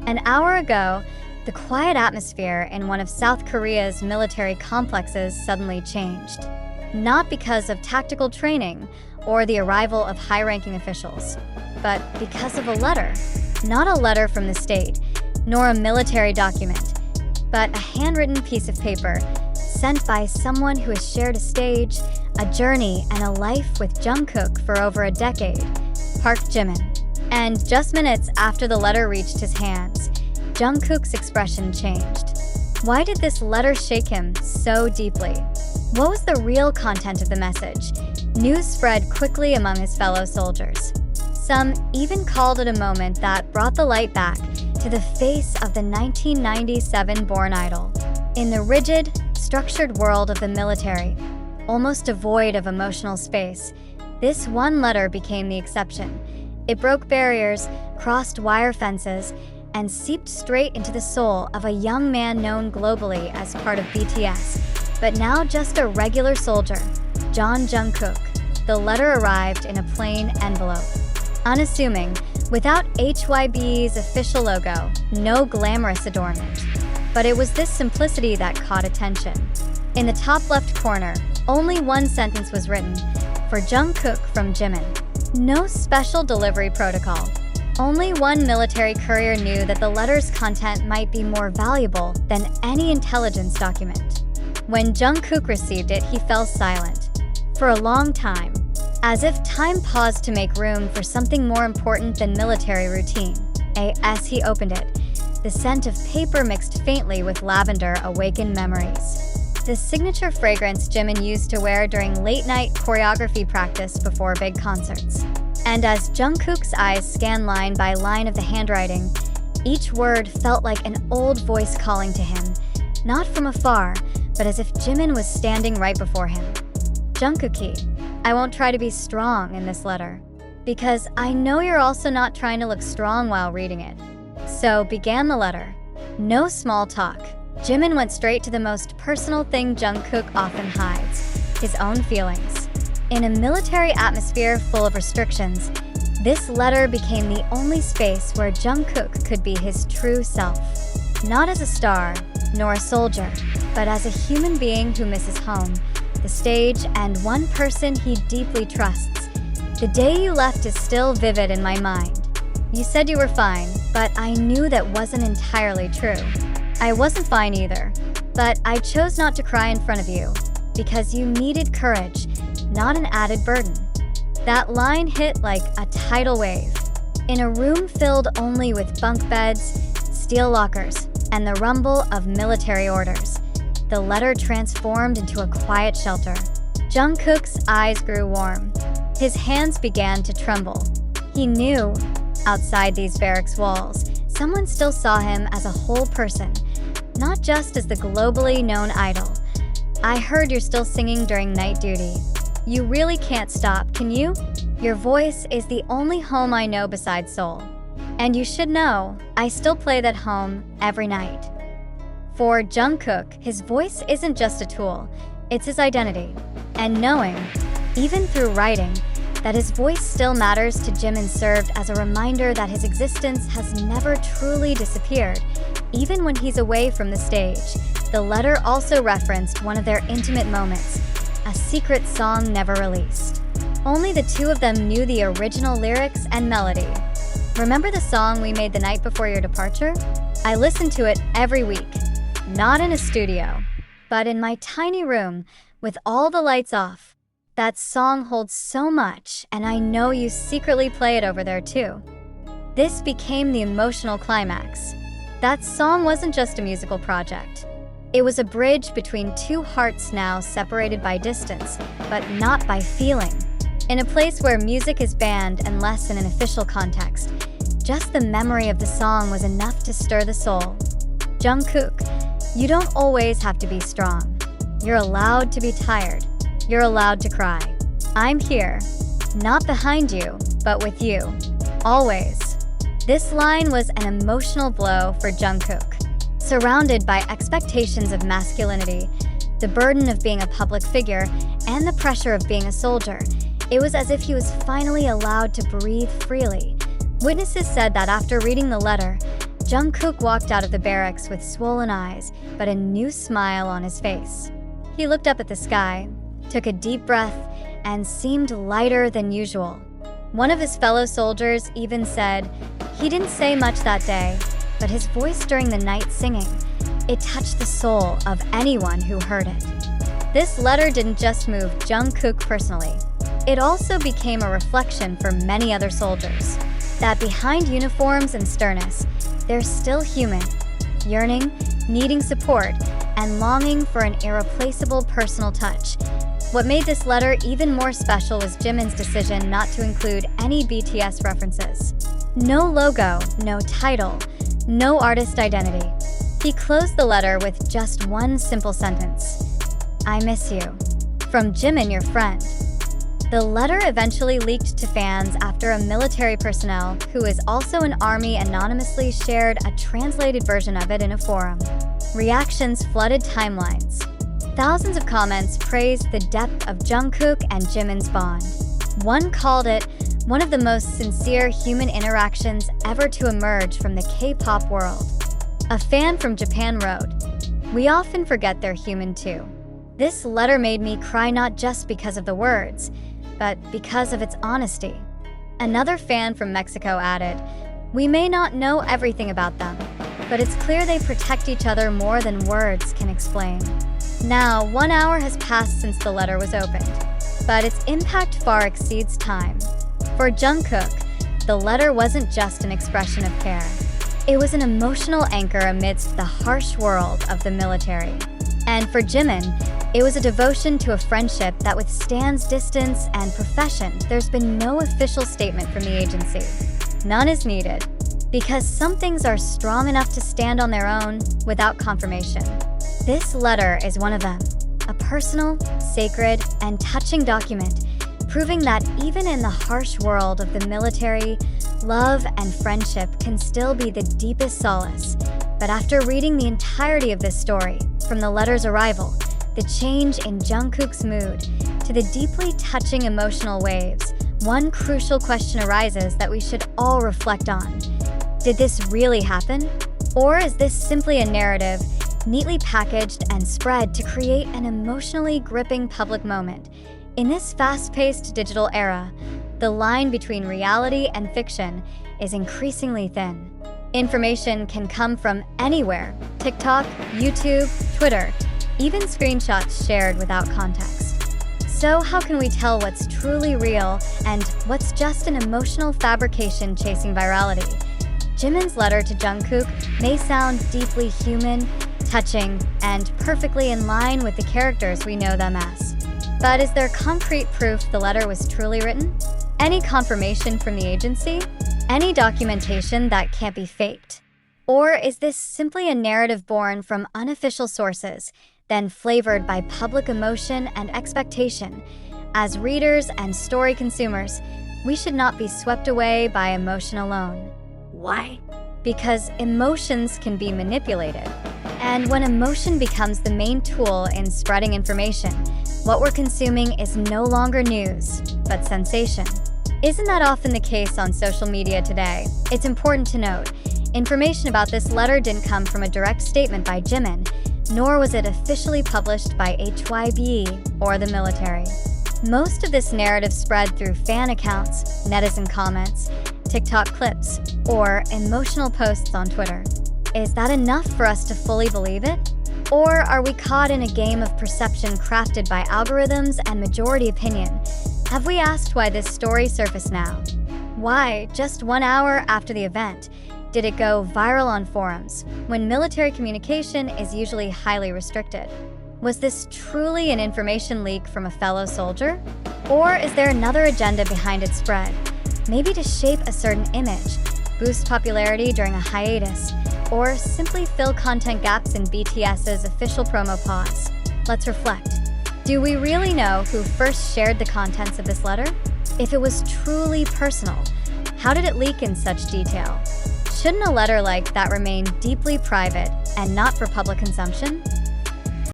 An hour ago, the quiet atmosphere in one of South Korea's military complexes suddenly changed. Not because of tactical training or the arrival of high-ranking officials, but because of a letter. Not a letter from the state, nor a military document, but a handwritten piece of paper sent by someone who has shared a stage, a journey, and a life with Jungkook for over a decade, Park Jimin. And just minutes after the letter reached his hands, Jungkook's expression changed. Why did this letter shake him so deeply? What was the real content of the message? News spread quickly among his fellow soldiers. Some even called it a moment that brought the light back to the face of the 1997-born idol. In the rigid, structured world of the military, almost devoid of emotional space, this one letter became the exception. It broke barriers, crossed wire fences, and seeped straight into the soul of a young man known globally as part of BTS, but now just a regular soldier, Jungkook. The letter arrived in a plain envelope. Unassuming, without HYB's official logo, no glamorous adornment. But it was this simplicity that caught attention. In the top left corner, only one sentence was written, for Jungkook from Jimin. No special delivery protocol. Only one military courier knew that the letter's content might be more valuable than any intelligence document. When Jungkook received it, he fell silent. For a long time, as if time paused to make room for something more important than military routine. As he opened it, the scent of paper mixed faintly with lavender awakened memories. The signature fragrance Jimin used to wear during late-night choreography practice before big concerts. And as Jungkook's eyes scanned line by line of the handwriting, each word felt like an old voice calling to him, not from afar, but as if Jimin was standing right before him. Jungkook, I won't try to be strong in this letter, because I know you're also not trying to look strong while reading it. So began the letter. No small talk. Jimin went straight to the most personal thing Jungkook often hides, his own feelings. In a military atmosphere full of restrictions, this letter became the only space where Jungkook could be his true self. Not as a star, nor a soldier, but as a human being who misses home, the stage, and one person he deeply trusts. The day you left is still vivid in my mind. You said you were fine, but I knew that wasn't entirely true. I wasn't fine either, but I chose not to cry in front of you, because you needed courage, not an added burden. That line hit like a tidal wave. In a room filled only with bunk beds, steel lockers, and the rumble of military orders, the letter transformed into a quiet shelter. Jungkook's eyes grew warm. His hands began to tremble. He knew, outside these barracks walls, someone still saw him as a whole person, not just as the globally known idol. I heard you're still singing during night duty. You really can't stop, can you? Your voice is the only home I know besides Seoul. And you should know, I still play that home every night. For Jungkook, his voice isn't just a tool, it's his identity. And knowing, even through writing, that his voice still matters to Jimin served as a reminder that his existence has never truly disappeared, even when he's away from the stage. The letter also referenced one of their intimate moments, a secret song never released. Only the two of them knew the original lyrics and melody. Remember the song we made the night before your departure? I listened to it every week, not in a studio, but in my tiny room with all the lights off. That song holds so much, and I know you secretly play it over there too. This became the emotional climax. That song wasn't just a musical project. It was a bridge between two hearts now separated by distance, but not by feeling. In a place where music is banned and less in an official context, just the memory of the song was enough to stir the soul. Jungkook, you don't always have to be strong. You're allowed to be tired. You're allowed to cry. I'm here, not behind you, but with you. Always. This line was an emotional blow for Jungkook. Surrounded by expectations of masculinity, the burden of being a public figure, and the pressure of being a soldier, it was as if he was finally allowed to breathe freely. Witnesses said that after reading the letter, Jungkook walked out of the barracks with swollen eyes, but a new smile on his face. He looked up at the sky, took a deep breath, and seemed lighter than usual. One of his fellow soldiers even said he didn't say much that day, but his voice during the night singing, it touched the soul of anyone who heard it. This letter didn't just move Jungkook personally. It also became a reflection for many other soldiers, that behind uniforms and sternness, they're still human, yearning, needing support, and longing for an irreplaceable personal touch. What made this letter even more special was Jimin's decision not to include any BTS references. No logo, no title, no artist identity. He closed the letter with just one simple sentence: "I miss you. From Jimin, your friend." The letter eventually leaked to fans after a military personnel who is also an army anonymously shared a translated version of it in a forum. Reactions flooded timelines. Thousands of comments praised the depth of Jungkook and Jimin's bond. One called it one of the most sincere human interactions ever to emerge from the K-pop world. A fan from Japan wrote, "We often forget they're human too." This letter made me cry not just because of the words, but because of its honesty. Another fan from Mexico added, "We may not know everything about them, but it's clear they protect each other more than words can explain." Now, 1 hour has passed since the letter was opened, but its impact far exceeds time. For Jungkook, the letter wasn't just an expression of care. It was an emotional anchor amidst the harsh world of the military. And for Jimin, it was a devotion to a friendship that withstands distance and profession. There's been no official statement from the agency. None is needed, because some things are strong enough to stand on their own without confirmation. This letter is one of them, a personal, sacred, and touching document, proving that even in the harsh world of the military, love and friendship can still be the deepest solace. But after reading the entirety of this story, from the letter's arrival, the change in Jungkook's mood, to the deeply touching emotional waves, one crucial question arises that we should all reflect on. Did this really happen? Or is this simply a narrative, neatly packaged and spread to create an emotionally gripping public moment? In this fast-paced digital era, the line between reality and fiction is increasingly thin. Information can come from anywhere: TikTok, YouTube, Twitter, even screenshots shared without context. So how can we tell what's truly real and what's just an emotional fabrication chasing virality? Jimin's letter to Jungkook may sound deeply human, touching, and perfectly in line with the characters we know them as. But is there concrete proof the letter was truly written? Any confirmation from the agency? Any documentation that can't be faked? Or is this simply a narrative born from unofficial sources, then flavored by public emotion and expectation? As readers and story consumers, we should not be swept away by emotion alone. Why? Because emotions can be manipulated. And when emotion becomes the main tool in spreading information, what we're consuming is no longer news, but sensation. Isn't that often the case on social media today? It's important to note, information about this letter didn't come from a direct statement by Jimin, nor was it officially published by HYB or the military. Most of this narrative spread through fan accounts, netizen comments, TikTok clips, or emotional posts on Twitter. Is that enough for us to fully believe it? Or are we caught in a game of perception crafted by algorithms and majority opinion? Have we asked why this story surfaced now? Why, just 1 hour after the event, did it go viral on forums, when military communication is usually highly restricted? Was this truly an information leak from a fellow soldier? Or is there another agenda behind its spread? Maybe to shape a certain image, boost popularity during a hiatus, or simply fill content gaps in BTS's official promo pause? Let's reflect. Do we really know who first shared the contents of this letter? If it was truly personal, how did it leak in such detail? Shouldn't a letter like that remain deeply private and not for public consumption?